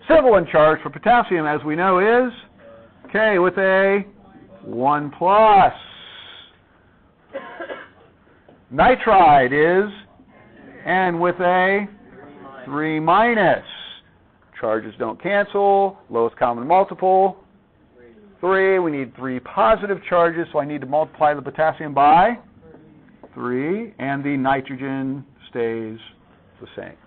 Symbol in charge for potassium, as we know, is K with a 1 plus. Nitride is N with a 3 minus. Charges don't cancel. Lowest common multiple, 3. We need 3 positive charges, so I need to multiply the potassium by 3, and the nitrogen stays the same.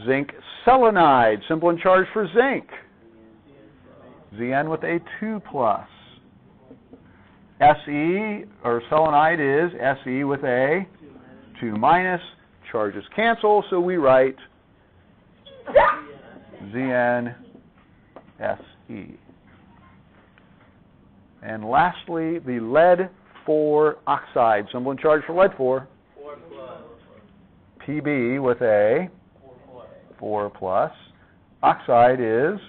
Zinc selenide, symbol in charge for zinc. Zn with a 2 plus. Se, or selenide, is Se with a 2 minus. Charges cancel, so we write Zn Se. And lastly, the lead 4 oxide, symbol in charge for lead 4. 4 plus. Pb with a 4 plus. Oxide is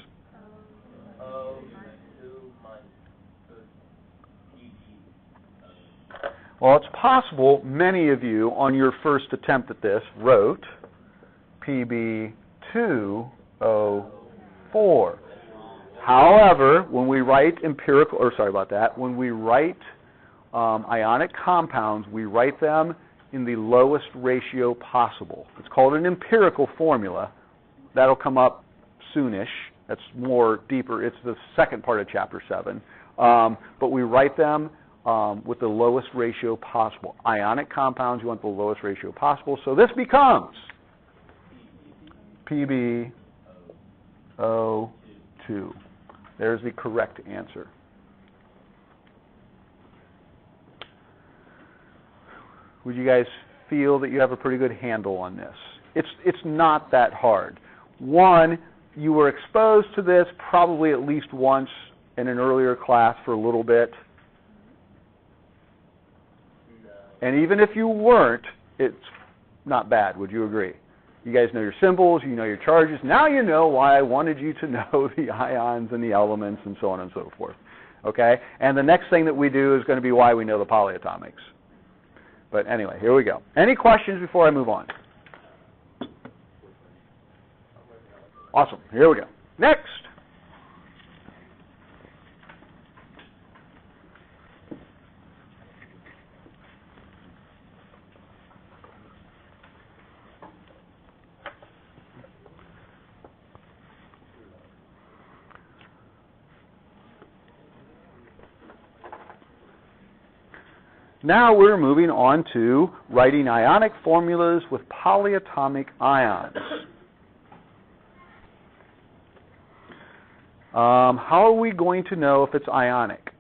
well, it's possible many of you on your first attempt at this wrote Pb2O4. However, when we write when we write ionic compounds, we write them in the lowest ratio possible. It's called an empirical formula. That'll come up soonish. That's more deeper. It's the second part of Chapter 7. But we write them with the lowest ratio possible. Ionic compounds, you want the lowest ratio possible. So this becomes PbO2. There's the correct answer. Would you guys feel that you have a pretty good handle on this? It's not that hard. One, you were exposed to this probably at least once in an earlier class for a little bit. And even if you weren't, it's not bad. Would you agree? You guys know your symbols, you know your charges. Now you know why I wanted you to know the ions and the elements and so on and so forth. Okay? And the next thing that we do is going to be why we know the polyatomics. But anyway, here we go. Any questions before I move on? Awesome. Here we go. Next. Now we're moving on to writing ionic formulas with polyatomic ions. How are we going to know if it's ionic?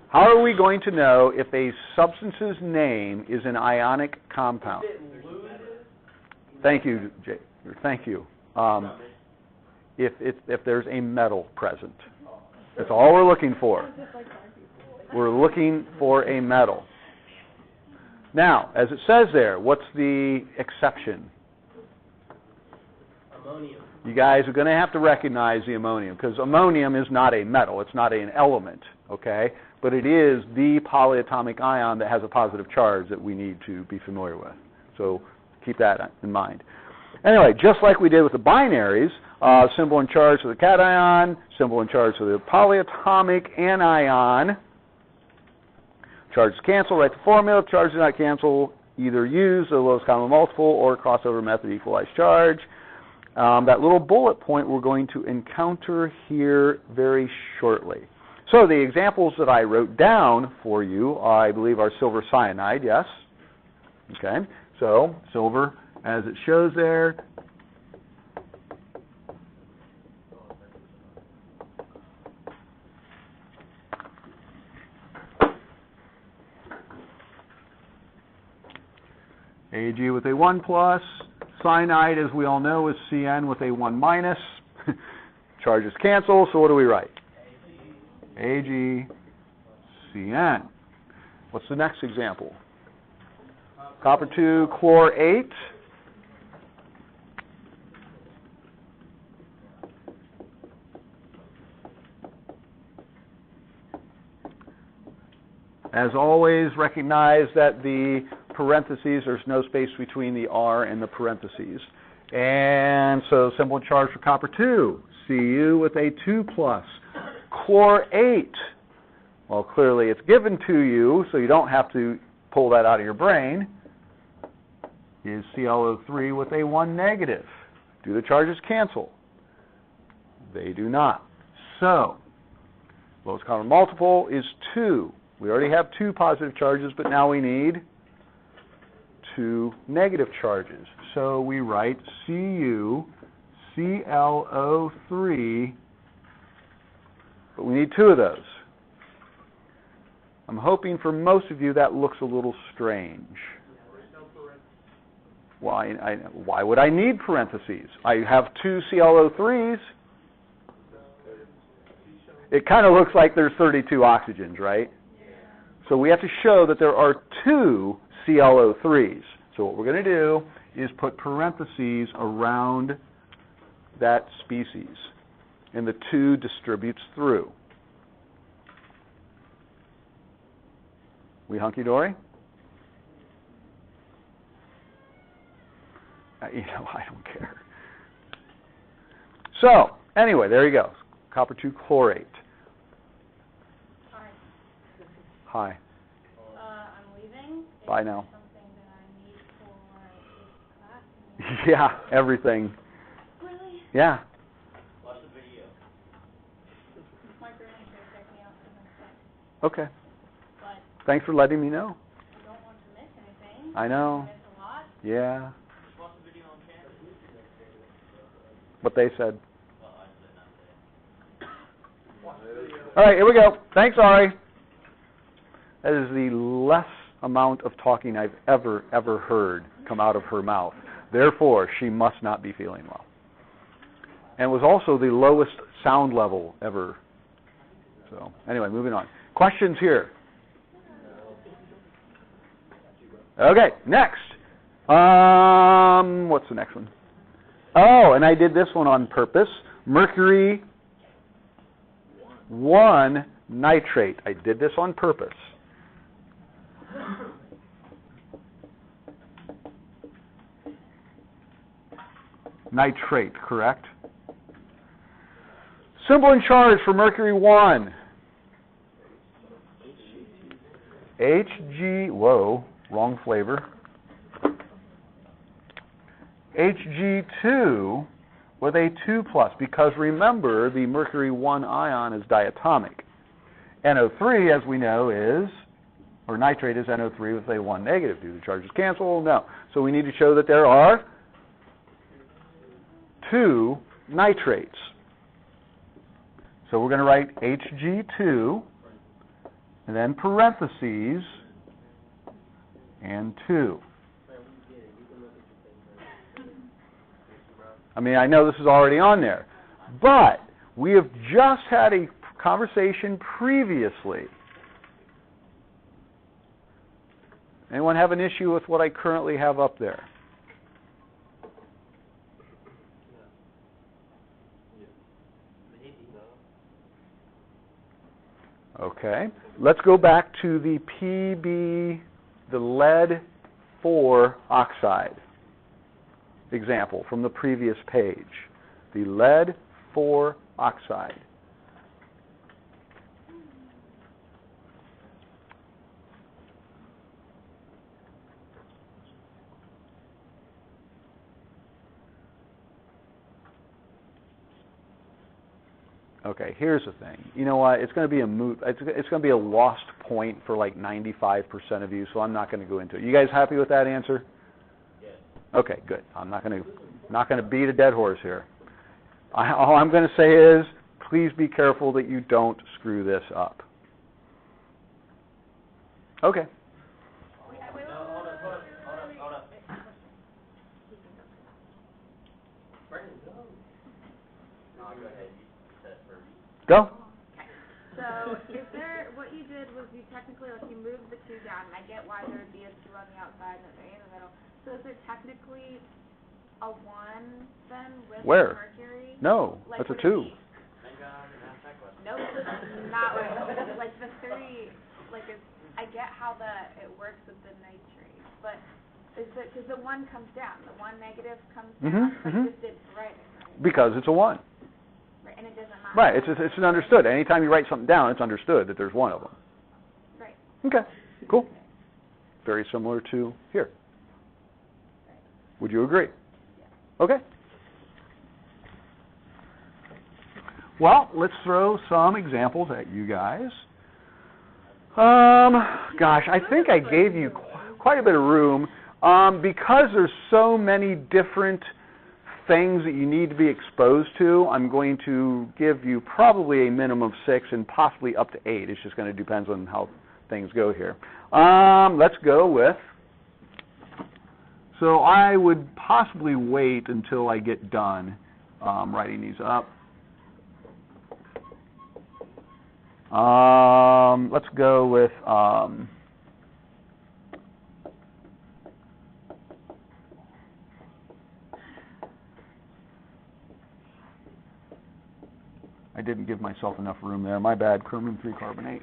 How are we going to know if a substance's name is an ionic compound? Thank you, Jay. Thank you. If there's a metal present. That's all we're looking for. We're looking for a metal. Now, as it says there, what's the exception? Ammonium. You guys are going to have to recognize the ammonium, because ammonium is not a metal. It's not an element, okay? But it is the polyatomic ion that has a positive charge that we need to be familiar with. So keep that in mind. Anyway, just like we did with the binaries, symbol in charge for the cation, symbol in charge for the polyatomic anion. Charges cancel, write the formula. Charges not cancel, either use the lowest common multiple or crossover method equalize charge. That little bullet point we're going to encounter here very shortly. So the examples that I wrote down for you, I believe, are silver cyanide, yes? Okay, so silver, as it shows there, Ag with a 1 plus. Cyanide, as we all know, is Cn with a 1 minus. Charges cancel, so what do we write? Ag, Cn. What's the next example? Copper 2, chlor 8. As always, recognize that the parentheses, there's no space between the R and the parentheses. And so symbol and charge for copper 2. Cu with a 2 plus. Chlorate. Well, clearly it's given to you, so you don't have to pull that out of your brain. Is ClO3 with a 1 negative. Do the charges cancel? They do not. So, lowest common multiple is 2. We already have 2 positive charges, but now we need 2 negative charges. So we write Cu, ClO3, but we need 2 of those. I'm hoping for most of you that looks a little strange. Why would I need parentheses? I have 2 ClO3s. It kind of looks like there's 32 oxygens, right? So we have to show that there are 2 ClO3s. So what we're going to do is put parentheses around that species, and the 2 distributes through. We hunky-dory? I don't care. So, anyway, there you go. Copper 2 chlorate. Hi. I'm leaving. Bye now. Something that I need for this class. Yeah, everything. Really? Yeah. Watch the video. My granny's going to check me out because I'm sick. Okay. But Thanks for letting me know. I don't want to miss anything. I know. Miss a lot. Yeah. Just watch the video on campus. What they said. Well, I did not say it. Watch the video. All right, here we go. Thanks, Ari. That is the less amount of talking I've ever heard come out of her mouth. Therefore, she must not be feeling well. And was also the lowest sound level ever. So, anyway, moving on. Questions here? Okay, next. What's the next one? Oh, and I did this one on purpose. Mercury 1 nitrate. I did this on purpose. Nitrate, correct? Symbol and charge for mercury 1. Hg, whoa, wrong flavor. Hg2 with a 2 plus, because remember, the mercury 1 ion is diatomic. NO3, as we know, is, or nitrate is NO3 with a 1 negative. Do the charges cancel? No. So we need to show that there are 2 nitrates. So we're going to write Hg2, and then parentheses, and 2. I mean, I know this is already on there, but we have just had a conversation previously. Anyone have an issue with what I currently have up there? Okay. Let's go back to the PB, the lead 4 oxide example from the previous page. The lead 4 oxide. Okay, here's the thing. You know what? It's going to be a moot. It's going to be a lost point for like 95% of you, so I'm not going to go into it. You guys happy with that answer? Yes. Okay, good. I'm not going to beat a dead horse here. All I'm going to say is, please be careful that you don't screw this up. Okay. Hold up. No, go ahead. You said first. Go. So, what you did was you technically, you moved the 2 down, and I get why there would be a 2 on the outside and an A in the middle. So is there technically a 1 then with Where? mercury? No, Like, that's a would it 2. be- Thank God I didn't ask that question. No, this is not what, like the 30, like it's I get how it works with the nitrate, but is it, because the 1 comes down, the 1 negative comes down, but you just did writing, right? Because it's a 1. Right, and it doesn't matter. Right, it's an understood. Anytime you write something down, it's understood that there's 1 of them. Right. Okay, cool. Very similar to here. Would you agree? Yeah. Okay. Well, let's throw some examples at you guys. Gosh, I think I gave you quite a bit of room. Because there's so many different things that you need to be exposed to, I'm going to give you probably a minimum of 6 and possibly up to 8. It's just going to depend on how things go here. Let's go with, so I would possibly wait until I get done writing these up. Let's go with I didn't give myself enough room there. My bad. Chromium 3 carbonate.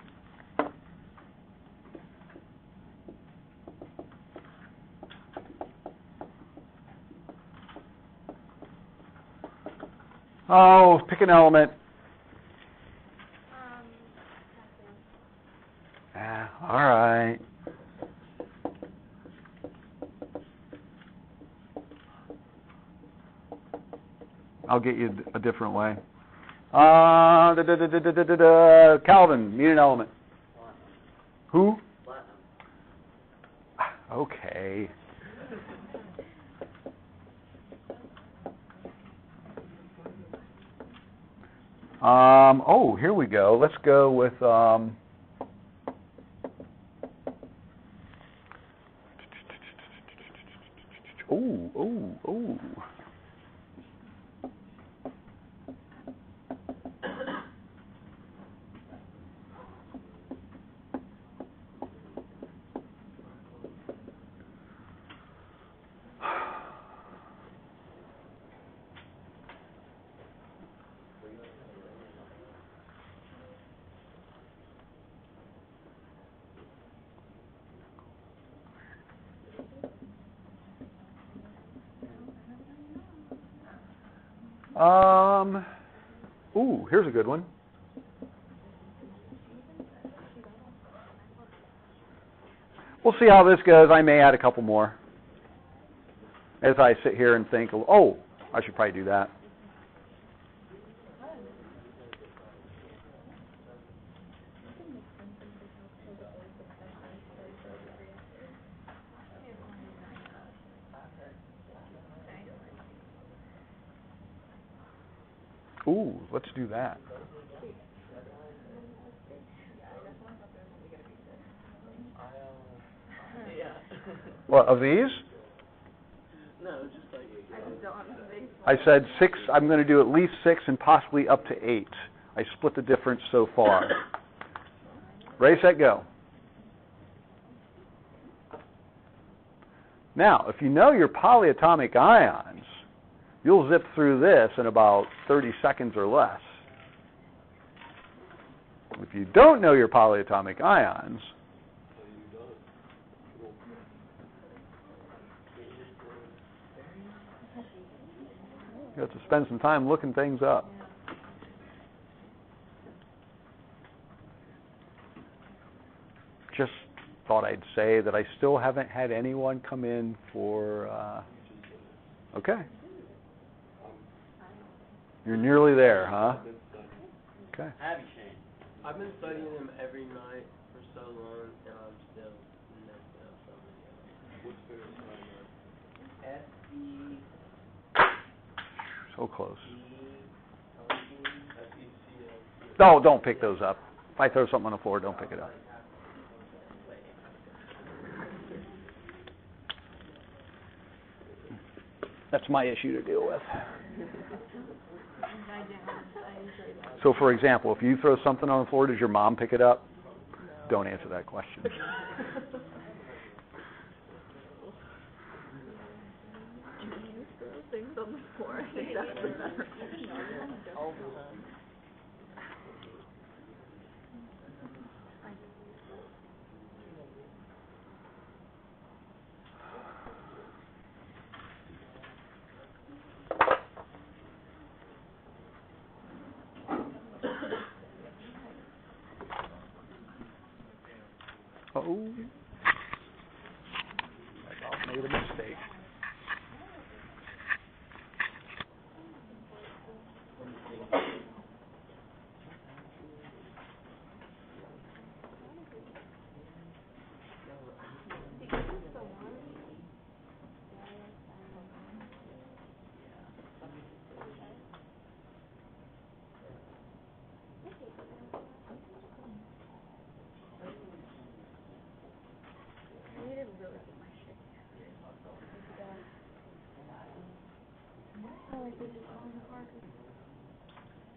Oh, pick an element. All right. I'll get you a different way. Calvin, need an element. Who? Okay. Oh, here we go. Let's go with oh. Here's a good one. We'll see how this goes. I may add a couple more as I sit here and think, oh, I should probably do that. Ooh, let's do that. What, of these? No, just like I said 6. I'm going to do at least 6 and possibly up to 8. I split the difference so far. Ready, set, go. Now, if you know your polyatomic ions, you'll zip through this in about 30 seconds or less. If you don't know your polyatomic ions, you have to spend some time looking things up. Just thought I'd say that I still haven't had anyone come in for, okay. You're nearly there, huh? Okay. Abby Shane. I've been studying them every night for so long, and I'm still messed up something. What's their assignment? So close. No, don't pick those up. If I throw something on the floor, don't pick it up. That's my issue to deal with. So, for example, if you throw something on the floor, does your mom pick it up? No. Don't answer that question. Things on the floor. I think that's the better question. All the time. Oh. I made a mistake.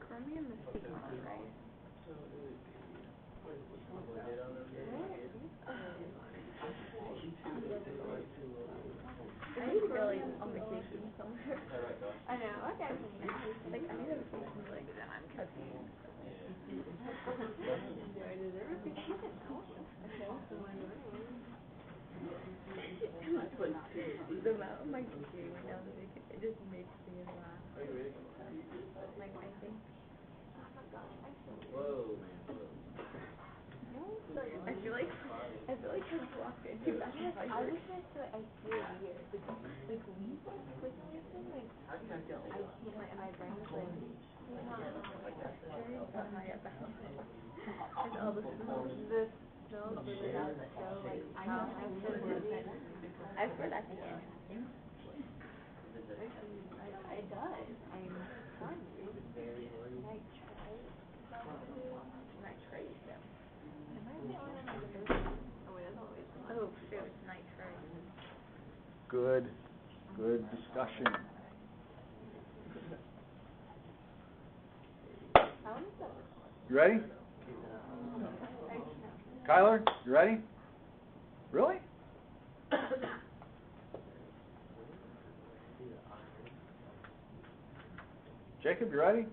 Chromium is C1, right? I need to go like on vacation somewhere. I know, okay. Like I need a vacation like then I'm confused. The amount of my computer went down the vacation, it just makes me laugh. Like I think Whoa. I feel like I walked into that. I was just like I feel weird. Like we like quickly like I can't like my brain was like so high up the house. And all the smells really out so like I know I swear that's it. It does. I'm trying to. Nitrate them. Am I the only one that does this? Oh, it is always. Oh, shoot, it's nitrate. Good discussion. You ready? Kyler, you ready? Really? Jacob, you ready?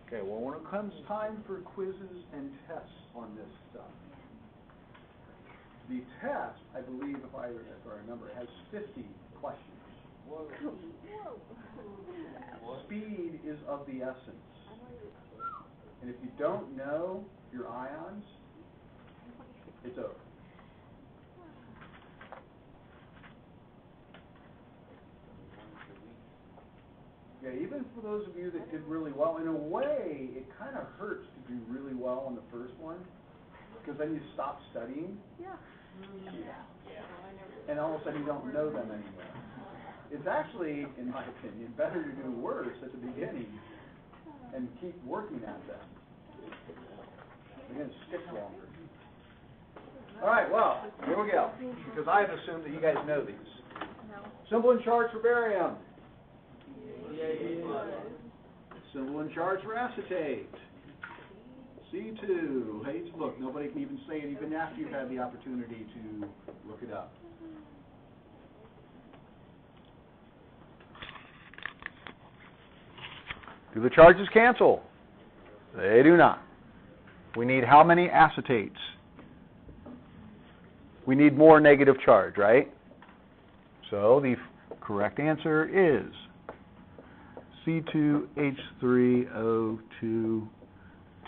Okay, well, when it comes time for quizzes and tests on this stuff, the test, I believe, if I remember, has 50 questions. Whoa. Speed is of the essence. And if you don't know your ions, it's over. Yeah, even for those of you that did really well, in a way, it kind of hurts to do really well on the first one, because then you stop studying. Yeah. And all of a sudden you don't know them anymore. It's actually, in my opinion, better to do worse at the beginning and keep working at them. They're going to stick longer. All right, well, here we go, because I've assumed that you guys know these. No. Symbol and charge for barium. Symbol and charge for acetate. C2. Hey, look, nobody can even say it even after you've had the opportunity to look it up. Do the charges cancel? They do not. We need how many acetates? We need more negative charge, right? So the correct answer is C2H3O2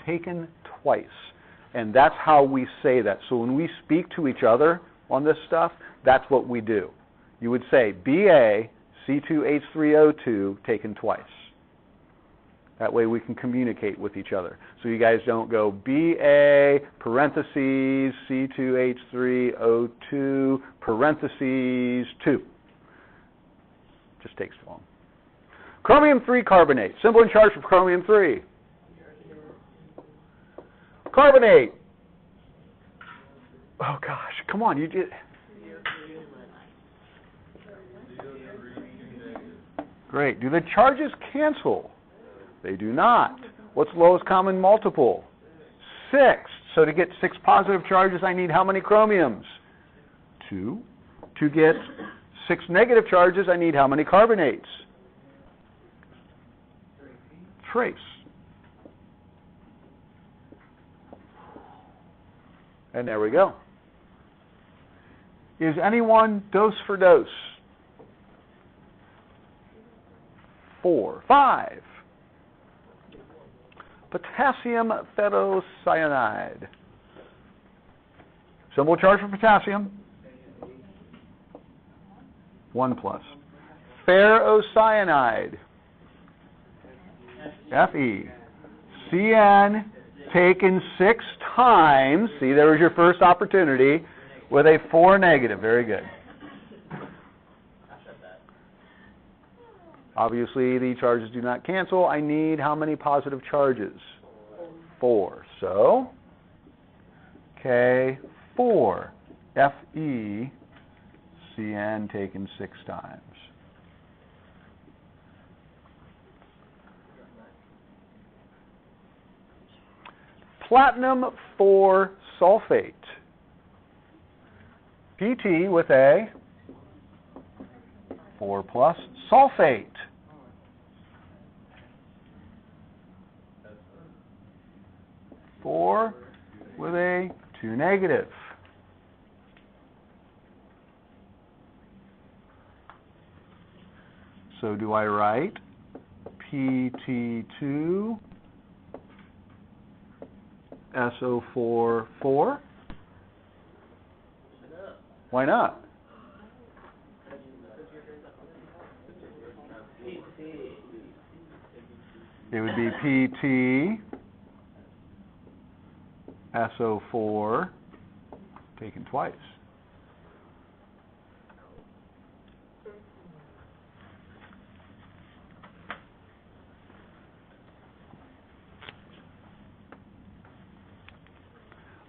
taken twice. And that's how we say that. So when we speak to each other on this stuff, that's what we do. You would say Ba C2H3O2 taken twice. That way we can communicate with each other. So you guys don't go Ba parentheses C2H3O2 parentheses 2. Just takes too long. Chromium 3 carbonate. Symbol and charge for chromium 3. Carbonate. Oh gosh, come on, you did. Great. Do the charges cancel? They do not. What's the lowest common multiple? 6. So to get 6 positive charges, I need how many chromiums? 2. To get 6 negative charges, I need how many carbonates? Trace. And there we go. Is anyone dose for dose? 4. 4. 5. Potassium ferrocyanide. Symbol charge for potassium. 1 plus. Ferrocyanide. Fe. Cn taken 6 times. See, there was your first opportunity with a 4 negative. Very good. Obviously, the charges do not cancel. I need how many positive charges? 4. So, K4. Fe. Cn taken 6 times. Platinum 4 sulfate. PT with a 4 plus sulfate. Four with a 2 negative. So do I write PT2 SO4 4? Why not? It would be PT SO4 taken twice.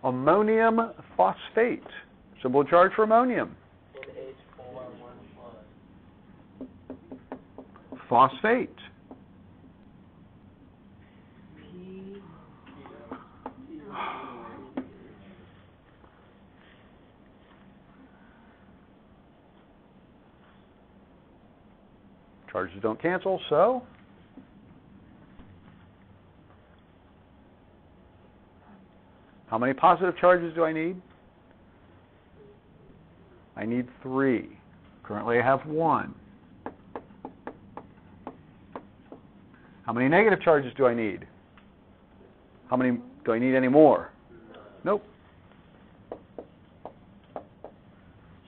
Ammonium phosphate. Symbol charge for ammonium. Phosphate. Charges don't cancel, so how many positive charges do I need? I need 3. Currently I have 1. How many negative charges do I need? How many do I need any more? Nope.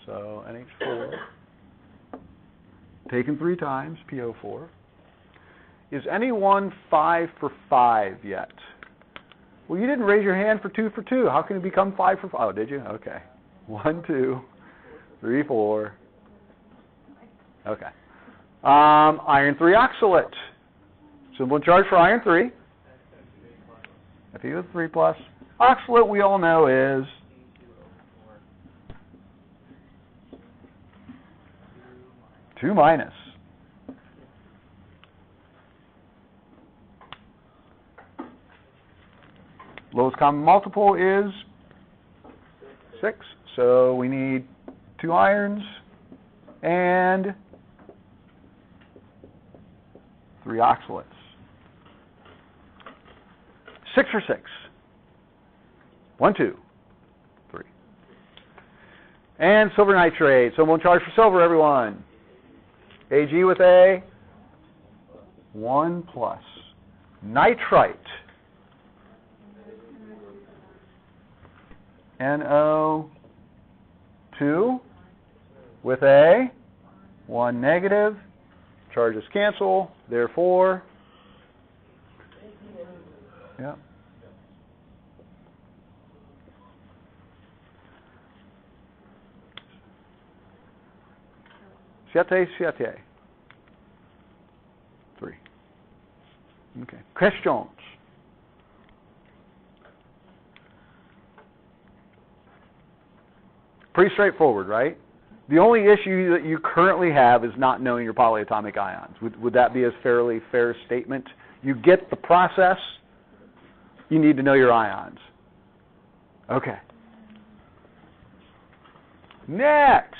So NH4 taken 3 times, PO4. Is anyone 5 for 5 yet? Well, you didn't raise your hand for 2 for 2. How can it become 5 for 5? Oh, did you? Okay. 1, 2, 3, 4. Okay. Iron 3 oxalate. Symbol and charge for iron 3. Fe with 3 plus. Oxalate we all know is 2 minus. Lowest common multiple is 6. So we need 2 irons and 3 oxalates. 6 for 6. 1, 2, 3. And silver nitrate. So we'll charge for silver, everyone. Ag with a 1 plus. Nitrite. NO2 with a 1 negative. Charges cancel. Therefore, yeah. Siete. 3. Okay. Questions? Pretty straightforward, right? The only issue that you currently have is not knowing your polyatomic ions. Would that be a fairly fair statement? You get the process, you need to know your ions. Okay. Next.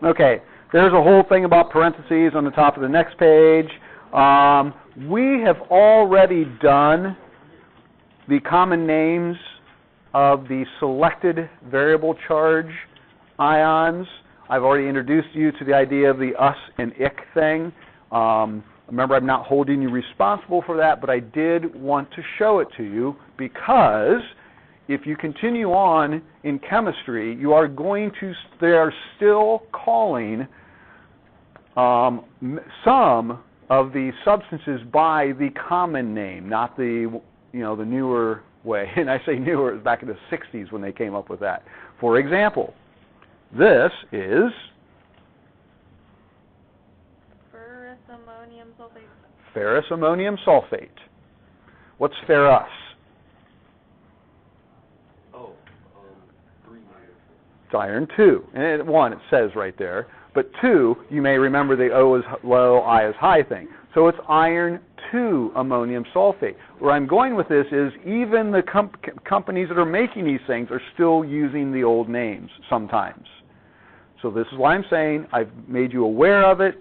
Okay, there's a whole thing about parentheses on the top of the next page. We have already done the common names of the selected variable charge ions. I've already introduced you to the idea of the us and ik thing. Remember, I'm not holding you responsible for that, but I did want to show it to you because if you continue on in chemistry, you are going to, they are still calling some of the substances by the common name, not the, the newer way. And I say newer, it was back in the 60s when they came up with that. For example, this is Ferrous ammonium sulfate. ferrous ammonium sulfate. What's ferrous? Oh, 3 It's iron 2. And 1, it says right there. But 2, you may remember the O is low, I is high thing. So it's iron 2 ammonium sulfate. Where I'm going with this is even the companies that are making these things are still using the old names sometimes. So this is why I'm saying I've made you aware of it.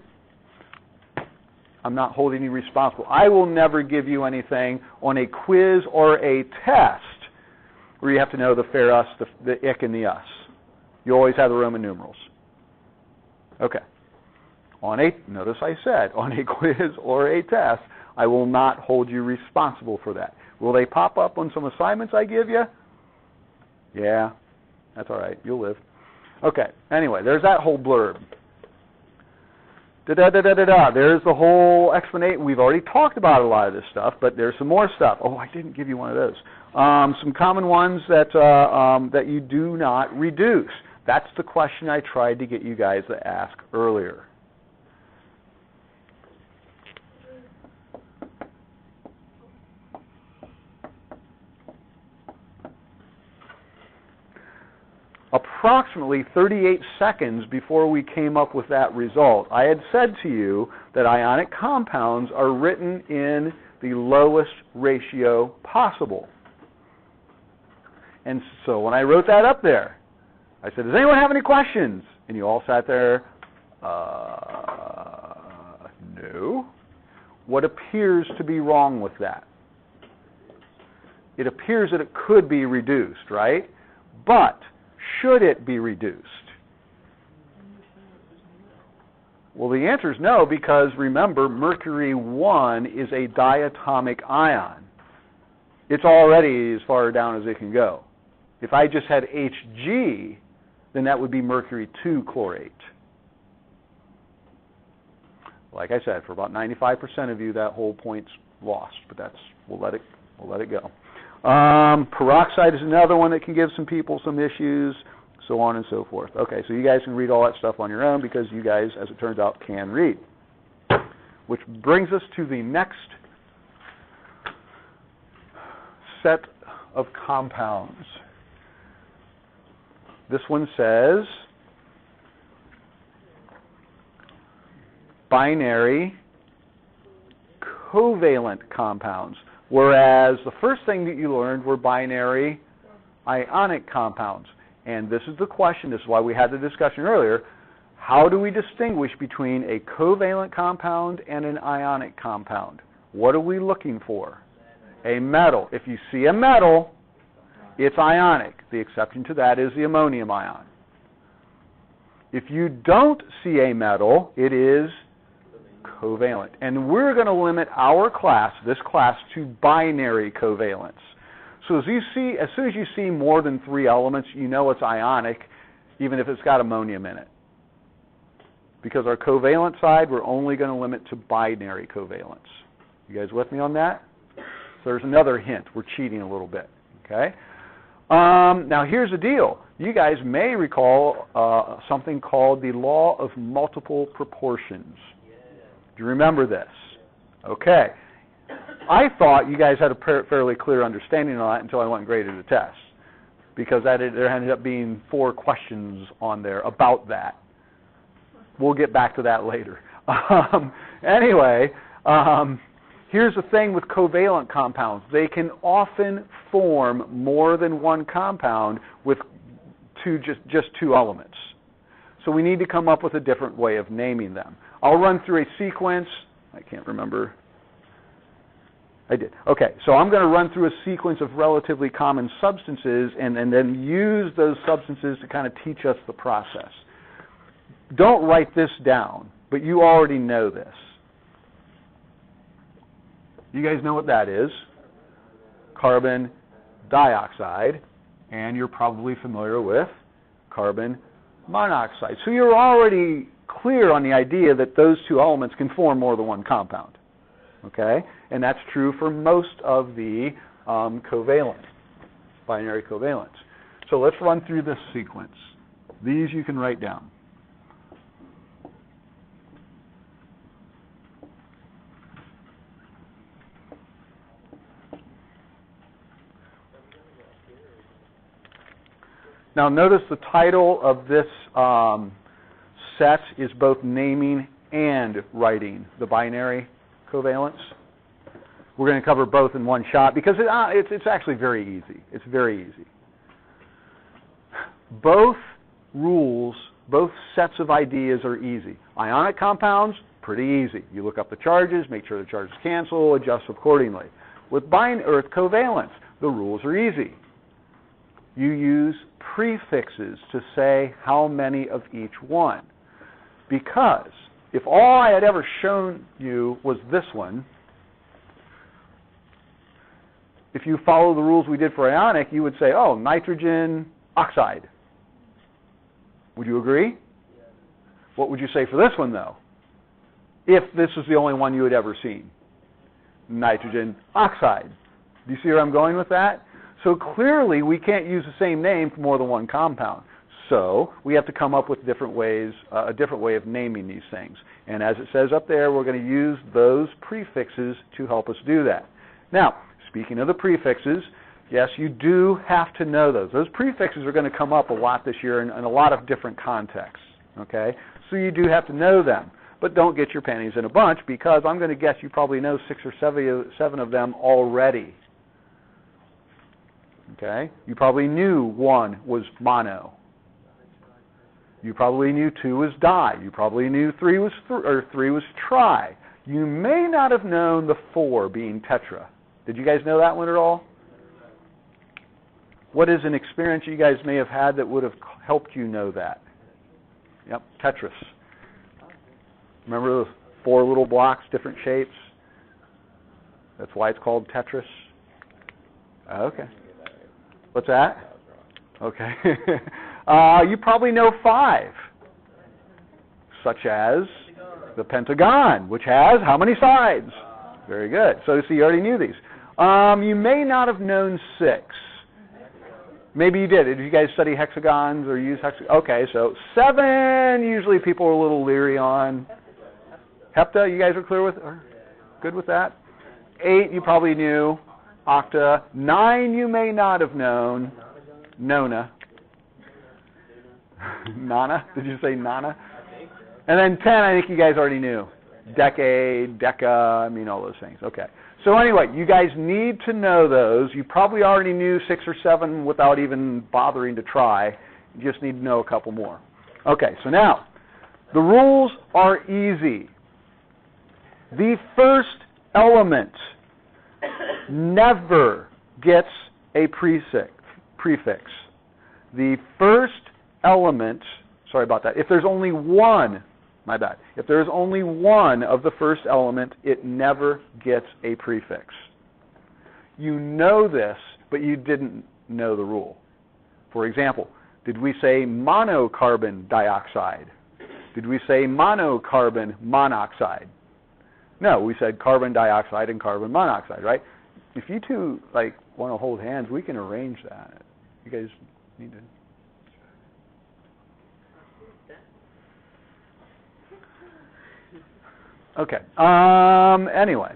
I'm not holding you responsible. I will never give you anything on a quiz or a test where you have to know the ferrous, the ik, and the us. You always have the Roman numerals. Okay. Notice I said, on a quiz or a test, I will not hold you responsible for that. Will they pop up on some assignments I give you? Yeah, that's all right. You'll live. Okay. Anyway, there's that whole blurb. There's the whole explanation. We've already talked about a lot of this stuff, but there's some more stuff. Oh, I didn't give you one of those. Some common ones that that you do not reduce. That's the question I tried to get you guys to ask earlier. Approximately 38 seconds before we came up with that result, I had said to you that ionic compounds are written in the lowest ratio possible. And so when I wrote that up there, I said, does anyone have any questions? And you all sat there, no. What appears to be wrong with that? It appears that it could be reduced, right? But should it be reduced? Well, the answer is no, because remember, mercury 1 is a diatomic ion. It's already as far down as it can go. If I just had Hg, then that would be mercury 2 chlorate. Like I said, for about 95% of you, that whole point's lost, but we'll let it go. Peroxide is another one that can give some people some issues, so on and so forth. Okay, so you guys can read all that stuff on your own because you guys, as it turns out, can read. Which brings us to the next set of compounds. This one says binary covalent compounds. Whereas the first thing that you learned were binary ionic compounds. And this is the question, this is why we had the discussion earlier. How do we distinguish between a covalent compound and an ionic compound? What are we looking for? A metal. If you see a metal, it's ionic. The exception to that is the ammonium ion. If you don't see a metal, it is covalent. And we're going to limit our class, this class, to binary covalence. So as soon as you see more than 3 elements, you know it's ionic, even if it's got ammonium in it. Because our covalent side, we're only going to limit to binary covalence. You guys with me on that? So there's another hint. We're cheating a little bit. Okay? Now here's the deal. You guys may recall something called the law of multiple proportions. Do you remember this? Okay. I thought you guys had a fairly clear understanding of that until I went and graded the test. Because there ended up being 4 questions on there about that. We'll get back to that later. Anyway, Here's the thing with covalent compounds. They can often form more than one compound with just two elements. So we need to come up with a different way of naming them. I'll run through a sequence. I can't remember. I did. Okay, so I'm going to run through a sequence of relatively common substances and then use those substances to kind of teach us the process. Don't write this down, but you already know this. You guys know what that is? Carbon dioxide, and you're probably familiar with carbon monoxide. So you're already clear on the idea that those two elements can form more than one compound. Okay? And that's true for most of the covalent, binary covalents. So let's run through this sequence. These you can write down. Now notice the title of this set is both naming and writing the binary covalents. We're going to cover both in one shot because it's actually very easy. It's very easy. Both rules, both sets of ideas are easy. Ionic compounds, pretty easy. You look up the charges, make sure the charges cancel, adjust accordingly. With covalents, the rules are easy. You use prefixes to say how many of each one. Because if all I had ever shown you was this one, if you follow the rules we did for ionic, you would say, oh, nitrogen oxide. Would you agree? Yeah. What would you say for this one, though? If this was the only one you had ever seen. Nitrogen oxide. Do you see where I'm going with that? So clearly, we can't use the same name for more than one compound. So we have to come up with different ways, a different way of naming these things. And as it says up there, we're going to use those prefixes to help us do that. Now, speaking of the prefixes, yes, you do have to know those. Those prefixes are going to come up a lot this year in a lot of different contexts. Okay? So you do have to know them. But don't get your panties in a bunch because I'm going to guess you probably know 6 or 7 of them already. Okay? You probably knew 1 was mono. You probably knew 2 was di. You probably knew 3 was tri. You may not have known the 4 being tetra. Did you guys know that one at all? What is an experience you guys may have had that would have helped you know that? Yep, tetris. Remember those 4 little blocks, different shapes? That's why it's called Tetris? Okay. What's that? Okay. You probably know 5, such as the pentagon, which has how many sides? Very good. So you already knew these. You may not have known 6. Maybe you did. Did you guys study hexagons or use hexagons? Okay, so 7 usually people are a little leery on. Hepta, you guys are clear with, or good with that? 8 you probably knew. Octa. 9 you may not have known. Nona. Nana? Did you say Nana? And then 10 I think you guys already knew. Decade, deca, I mean all those things. Okay. So anyway, you guys need to know those. You probably already knew 6 or 7 without even bothering to try. You just need to know a couple more. Okay, so now, the rules are easy. The first element never gets a prefix. The first element, sorry about that, if there's only one, my bad, if there's only one of the first element, it never gets a prefix. You know this, but you didn't know the rule. For example, did we say monocarbon dioxide? Did we say monocarbon monoxide? No, we said carbon dioxide and carbon monoxide, right? If you two want to hold hands, we can arrange that. You guys need to. Okay. Anyway,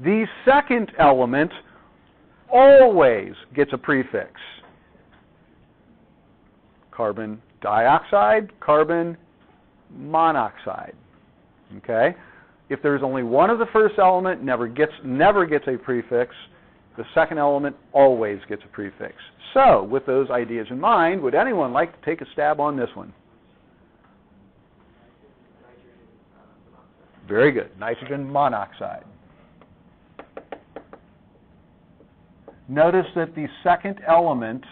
the second element always gets a prefix. Carbon dioxide, carbon monoxide. Okay? If there's only one of the first element, never gets a prefix. The second element always gets a prefix. So, with those ideas in mind, would anyone like to take a stab on this one? Very good. Nitrogen monoxide. Notice that the second element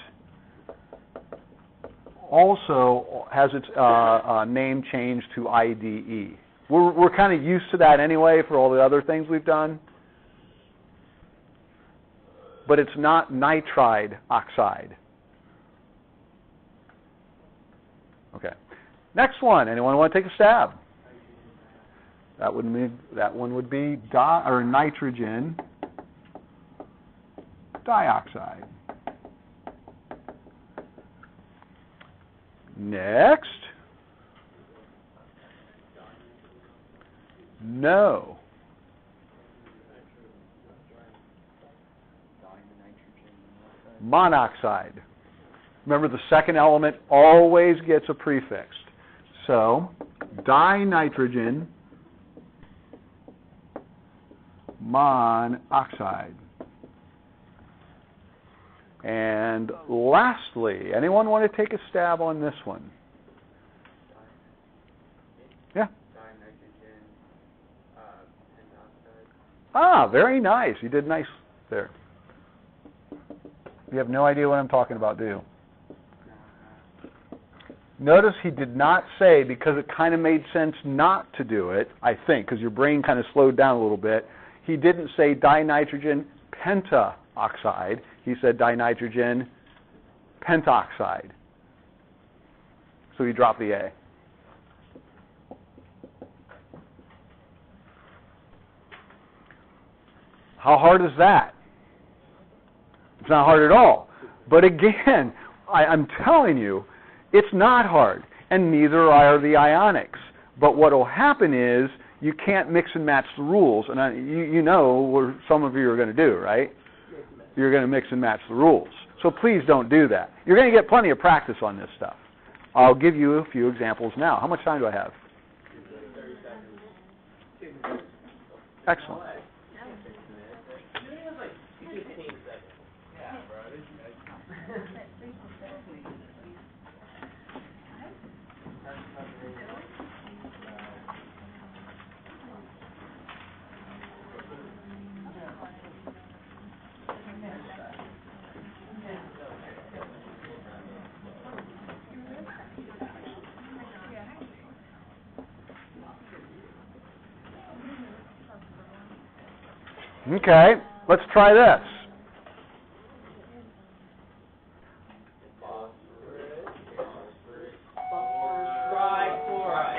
also has its name changed to IDE. We're kind of used to that anyway for all the other things we've done. But it's not nitride oxide. Okay. Next one. Anyone want to take a stab? That one would be nitrogen dioxide. Next. No. Monoxide. Remember, the second element always gets a prefix. So, dinitrogen monoxide. And lastly, anyone want to take a stab on this one? Yeah. Ah, very nice. You did nice there. You have no idea what I'm talking about, do you? Notice he did not say, because it kind of made sense not to do it, I think, because your brain kind of slowed down a little bit. He didn't say dinitrogen pentaoxide. He said dinitrogen pentoxide. So he dropped the A. How hard is that? It's not hard at all. But again, I'm telling you, it's not hard, and neither are the ionics. But what will happen is you can't mix and match the rules, and you know what some of you are going to do, right? You're going to mix and match the rules. So please don't do that. You're going to get plenty of practice on this stuff. I'll give you a few examples now. How much time do I have? 30 seconds. Excellent. Okay, let's try this.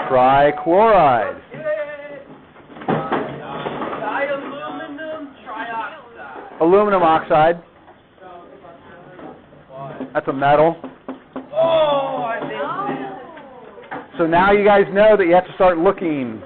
Trichloride. Dialuminum trioxide. Aluminum oxide. That's a metal. Oh, I think. So now you guys know that you have to start looking